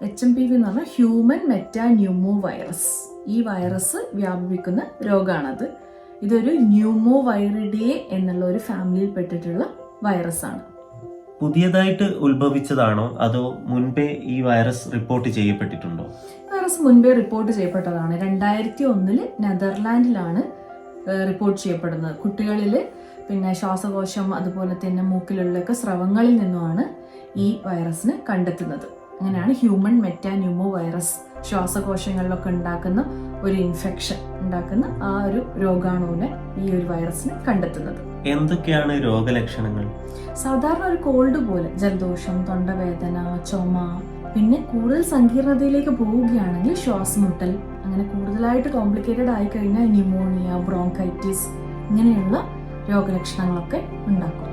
HMPV എന്ന് പറഞ്ഞാൽ human മെറ്റാന്യൂമോ virus. ഈ വൈറസ് വ്യാപിപ്പിക്കുന്ന രോഗമാണത്. ഇതൊരു ന്യൂമോവൈറിഡിയെ എന്നുള്ള ഒരു ഫാമിലിയിൽ പെട്ടിട്ടുള്ള വൈറസാണ്. പുതിയതായിട്ട് ഉത്ഭവിച്ചതാണോ അതോ മുൻപേ ഈ വൈറസ് റിപ്പോർട്ട് ചെയ്യപ്പെട്ടിട്ടുണ്ടോ? വൈറസ് മുൻപേ റിപ്പോർട്ട് ചെയ്യപ്പെട്ടതാണ്. 2001 നെതർലാൻഡിലാണ് റിപ്പോർട്ട് ചെയ്യപ്പെടുന്നത്. കുട്ടികളിൽ പിന്നെ ശ്വാസകോശം അതുപോലെ തന്നെ മൂക്കിലുള്ളൊക്കെ സ്രവങ്ങളിൽ നിന്നുമാണ് ഈ വൈറസിനെ കണ്ടെത്തുന്നത്. അങ്ങനെയാണ് ഹ്യൂമൻ മെറ്റാന്യൂമോ വൈറസ് ശ്വാസകോശങ്ങളിലൊക്കെ ഉണ്ടാക്കുന്ന ഒരു ഇൻഫെക്ഷൻ ഉണ്ടാക്കുന്ന ആ ഒരു രോഗാണുവിനെ ഈ ഒരു വൈറസിനെ കണ്ടെത്തുന്നത്. എന്തൊക്കെയാണ് രോഗലക്ഷണങ്ങൾ? സാധാരണ ഒരു കോൾഡ് പോലെ ജലദോഷം, തൊണ്ടവേദന, ചുമ, പിന്നെ കൂടുതൽ സങ്കീർണതയിലേക്ക് പോവുകയാണെങ്കിൽ ശ്വാസമുട്ടൽ, അങ്ങനെ കൂടുതലായിട്ട് കോംപ്ലിക്കേറ്റഡ് ആയി കഴിഞ്ഞാൽ ന്യൂമോണിയ, ബ്രോങ്കൈറ്റിസ് ഇങ്ങനെയുള്ള രോഗലക്ഷണങ്ങളൊക്കെ ഉണ്ടാക്കും.